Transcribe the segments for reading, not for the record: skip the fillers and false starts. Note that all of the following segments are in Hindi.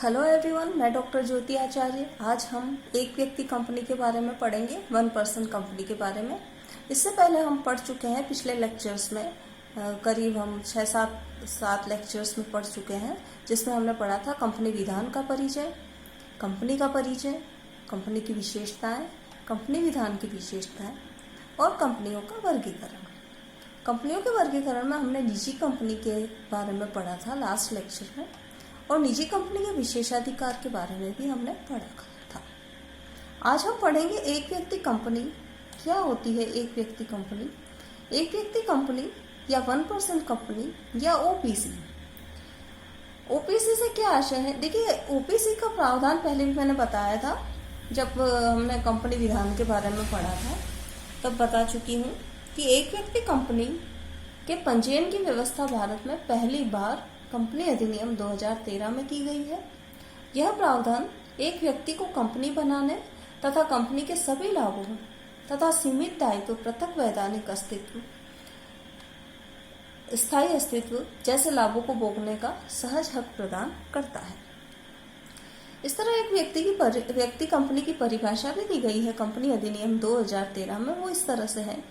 हेलो एवरीवन, मैं डॉक्टर ज्योति आचार्य। आज हम एक व्यक्ति कंपनी के बारे में पढ़ेंगे, 1 पर्सन कंपनी के बारे में। इससे पहले हम पढ़ चुके हैं पिछले लेक्चर्स में, करीब हम 6-7 लेक्चर्स में पढ़ चुके हैं, जिसमें हमने पढ़ा था कंपनी विधान का परिचय, कंपनी का परिचय, कंपनी की विशेषताएं, कंपनी विधान की विशेषताएं और कंपनियों का वर्गीकरण। कंपनियों के वर्गीकरण में हमने निजी कंपनी के बारे में पढ़ा था लास्ट लेक्चर में, और निजी कंपनी के विशेषाधिकार के बारे में भी हमने पढ़ा था। आज हम पढ़ेंगे एक व्यक्ति कंपनी क्या होती है। एक व्यक्ति कंपनी, एक व्यक्ति कंपनी या 1 पर्सन कंपनी या ओपीसी। ओपीसी से क्या आशय है? देखिए, ओपीसी का प्रावधान पहले भी मैंने बताया था जब हमने कंपनी विधान के बारे में पढ़ा था, तब बता चुकी हूँ कि एक व्यक्ति कंपनी के पंजीयन की व्यवस्था भारत में पहली बार कंपनी अधिनियम 2013 में की गई है। यह प्रावधान एक व्यक्ति को कंपनी बनाने तथा कंपनी के सभी लाभों तथा सीमित दायित्व, पृथक वैधानिक अस्तित्व, स्थायी अस्तित्व जैसे लाभों को भोगने का सहज हक प्रदान करता है। इस तरह एक व्यक्ति कंपनी की परिभाषा भी दी गई है कंपनी अधिनियम 2013 में। वो इस तरह से है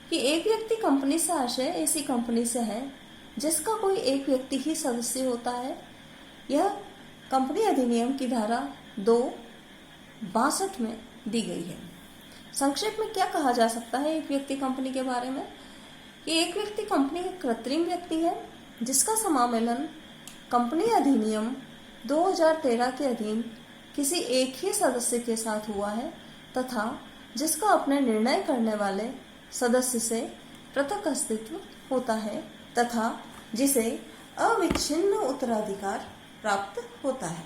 कि एक व्यक्ति कंपनी से आशय ऐसी कंपनी से है जिसका कोई एक व्यक्ति ही सदस्य होता है। यह कंपनी अधिनियम की धारा 262 में दी गई है। संक्षेप में क्या कहा जा सकता है एक व्यक्ति कंपनी के बारे में? कि एक व्यक्ति कंपनी एक कृत्रिम व्यक्ति है जिसका समामेलन कंपनी अधिनियम 2013 के अधीन किसी एक ही सदस्य के साथ हुआ है तथा जिसका अपने निर्णय करने वाले सदस्य से पृथक अस्तित्व होता है तथा जिसे अविच्छिन्न उत्तराधिकार प्राप्त होता है।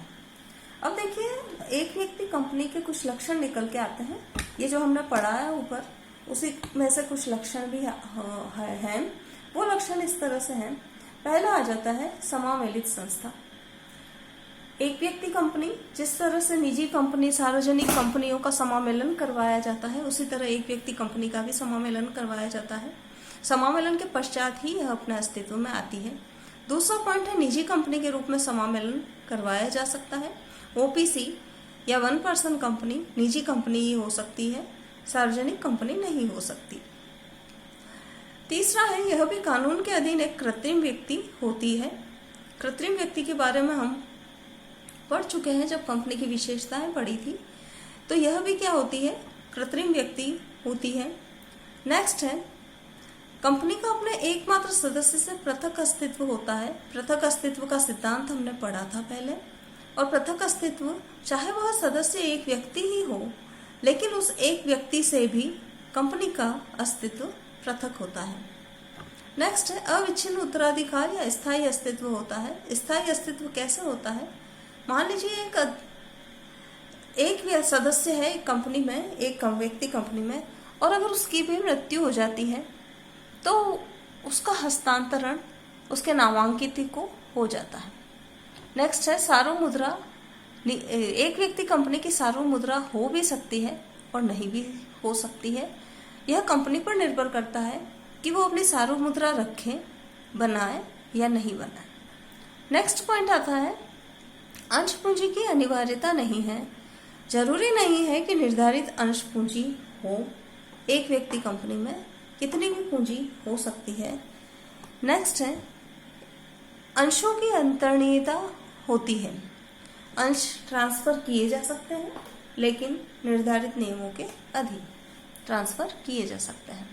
अब देखिए, एक व्यक्ति कंपनी के कुछ लक्षण निकल के आते हैं। ये जो हमने पढ़ा है ऊपर, उसी में से कुछ लक्षण भी हैं। वो लक्षण इस तरह से हैं। पहला आ जाता है समावेलित संस्था। एक व्यक्ति कंपनी, जिस तरह से निजी कंपनी, सार्वजनिक कंपनियों का समामेलन करवाया जाता है, उसी तरह एक व्यक्ति कंपनी का भी समामेलन करवाया जाता है। समामेलन के पश्चात ही यह अपने अस्तित्व में आती है। दूसरा पॉइंट है निजी कंपनी के रूप में समामेलन करवाया जा सकता है। ओपीसी या 1 पर्सन कंपनी निजी कंपनी ही हो सकती है, सार्वजनिक कंपनी नहीं हो सकती। तीसरा है, यह भी कानून के अधीन एक कृत्रिम व्यक्ति होती है। कृत्रिम व्यक्ति के बारे में हम पढ़ चुके हैं जब कंपनी की विशेषताएं पढ़ी थी। तो यह भी क्या होती है? कृत्रिम व्यक्ति होती है। नेक्स्ट है, कंपनी का अपने एकमात्र सदस्य से पृथक अस्तित्व होता है। पृथक अस्तित्व का सिद्धांत हमने पढ़ा था पहले। और पृथक अस्तित्व, चाहे वह सदस्य एक व्यक्ति ही हो, लेकिन उस एक व्यक्ति से भी कंपनी का अस्तित्व पृथक होता है। नेक्स्ट है, अविच्छिन्न उत्तराधिकार या स्थायी अस्तित्व होता है। स्थायी अस्तित्व कैसे होता है? मान लीजिए एक सदस्य है एक कंपनी में, एक व्यक्ति कंपनी में, और अगर उसकी भी मृत्यु हो जाती है तो उसका हस्तांतरण उसके नामांकित को हो जाता है। नेक्स्ट है सार्वमुद्रा। एक व्यक्ति कंपनी की सार्वमुद्रा हो भी सकती है और नहीं भी हो सकती है। यह कंपनी पर निर्भर करता है कि वो अपनी सार्वमुद्रा रखे, बनाए या नहीं बनाए। नेक्स्ट पॉइंट आता है, अंश पूंजी की अनिवार्यता नहीं है। जरूरी नहीं है कि निर्धारित अंश पूंजी हो। एक व्यक्ति कंपनी में कितनी भी पूंजी हो सकती है। नेक्स्ट है, अंशों की अंतरणीयता होती है। अंश ट्रांसफर किए जा सकते हैं, लेकिन निर्धारित नियमों के अधीन ट्रांसफर किए जा सकते हैं।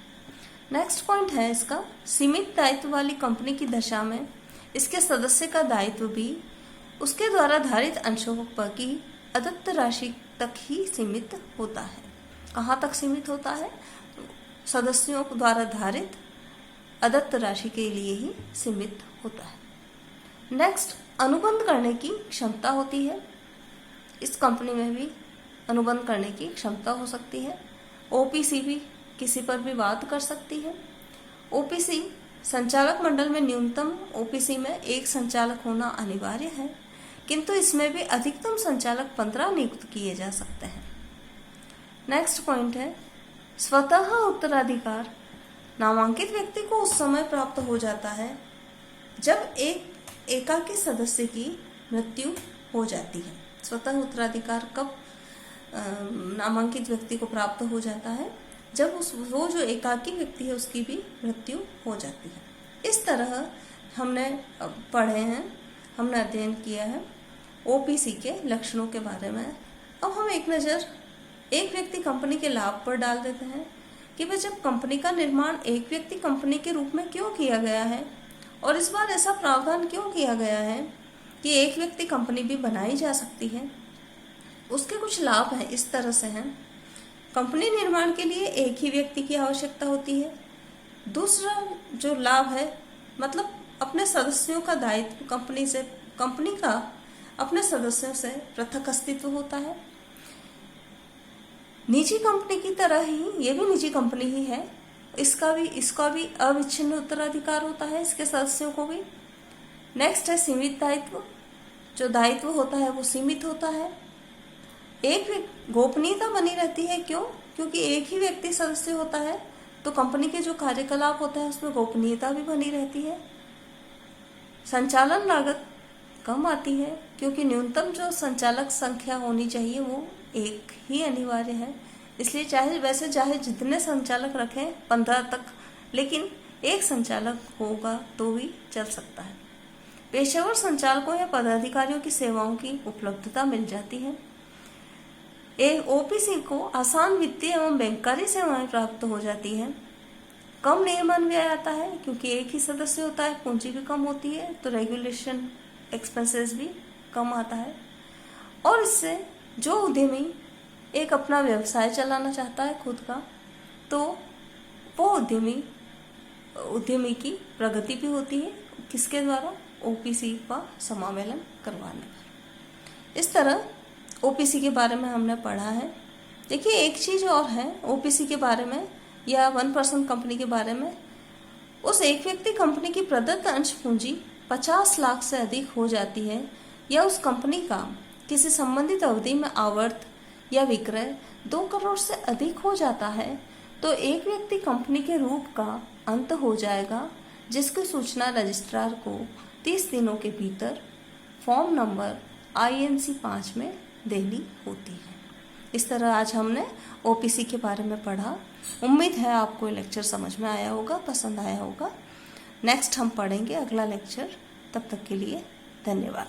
नेक्स्ट पॉइंट है इसका, सीमित दायित्व वाली कंपनी की दशा में इसके सदस्य का दायित्व भी उसके द्वारा धारित अंशों की अदत्त राशि तक ही सीमित होता है। कहाँ तक सीमित होता है? सदस्यों द्वारा धारित अदत्त राशि के लिए ही सीमित होता है। नेक्स्ट, अनुबंध करने की क्षमता होती है। इस कंपनी में भी अनुबंध करने की क्षमता हो सकती है। ओपीसी भी किसी पर भी बात कर सकती है। ओपीसी संचालक मंडल में न्यूनतम ओपीसी में एक संचालक होना अनिवार्य है, किंतु इसमें भी अधिकतम संचालक 15 नियुक्त किए जा सकते हैं। नेक्स्ट पॉइंट है, स्वतः उत्तराधिकार। नामांकित व्यक्ति को उस समय प्राप्त हो जाता है जब एक एकाकी सदस्य की मृत्यु हो जाती है। स्वतः उत्तराधिकार कब नामांकित व्यक्ति को प्राप्त हो जाता है? जब वो जो एकाकी व्यक्ति है उसकी भी मृत्यु हो जाती है। इस तरह हमने पढ़े हैं, हमने अध्ययन किया है ओपीसी के लक्षणों के बारे में। अब हम एक नज़र एक व्यक्ति कंपनी के लाभ पर डाल देते हैं कि भाई जब कंपनी का निर्माण एक व्यक्ति कंपनी के रूप में क्यों किया गया है और इस बार ऐसा प्रावधान क्यों किया गया है कि एक व्यक्ति कंपनी भी बनाई जा सकती है। उसके कुछ लाभ हैं, इस तरह से हैं। कंपनी निर्माण के लिए एक ही व्यक्ति की आवश्यकता होती है। दूसरा जो लाभ है, मतलब अपने सदस्यों का दायित्व कंपनी का अपने सदस्यों से पृथक अस्तित्व होता है। निजी कंपनी की तरह ही ये भी निजी कंपनी ही है, इसका भी अविच्छिन्न उत्तराधिकार होता है, इसके सदस्यों को भी। नेक्स्ट है सीमित दायित्व। जो दायित्व होता है वो सीमित होता है। एक गोपनीयता बनी रहती है, क्यों? क्योंकि एक ही व्यक्ति सदस्य होता है तो कंपनी के जो कार्यकलाप होता है उसमें गोपनीयता भी बनी रहती है। संचालन लागत कम आती है क्योंकि न्यूनतम जो संचालक संख्या होनी चाहिए वो एक ही अनिवार्य है। इसलिए चाहे जितने संचालक रखें 15 तक, लेकिन एक संचालक होगा तो भी चल सकता है। पेशेवर संचालकों या पदाधिकारियों की सेवाओं की उपलब्धता मिल जाती है। ओपीसी को आसान वित्तीय एवं बैंककारी सेवाएं प्राप्त हो जाती है। कम नियमन व्यय आता है क्योंकि एक ही सदस्य होता है, पूंजी भी कम होती है तो रेगुलेशन एक्सपेंसेस भी कम आता है। और इससे जो उद्यमी एक अपना व्यवसाय चलाना चाहता है खुद का, तो वो उद्यमी की प्रगति भी होती है। किसके द्वारा? ओपीसी का समावेलन करवाने पर। इस तरह ओपीसी के बारे में हमने पढ़ा है। देखिए एक चीज़ और है ओपीसी के बारे में या 1% कंपनी के बारे में। उस एक व्यक्ति कंपनी की प्रदत्त अंश पूंजी 50 लाख से अधिक हो जाती है या उस कंपनी का किसी संबंधित अवधि में आवर्त या विक्रय 2 करोड़ से अधिक हो जाता है तो एक व्यक्ति कंपनी के रूप का अंत हो जाएगा, जिसकी सूचना रजिस्ट्रार को 30 दिनों के भीतर फॉर्म नंबर INC 5 में देनी होती है। इस तरह आज हमने ओपीसी के बारे में पढ़ा। उम्मीद है आपको ये लेक्चर समझ में आया होगा, पसंद आया होगा। नेक्स्ट हम पढ़ेंगे अगला लेक्चर। तब तक के लिए धन्यवाद।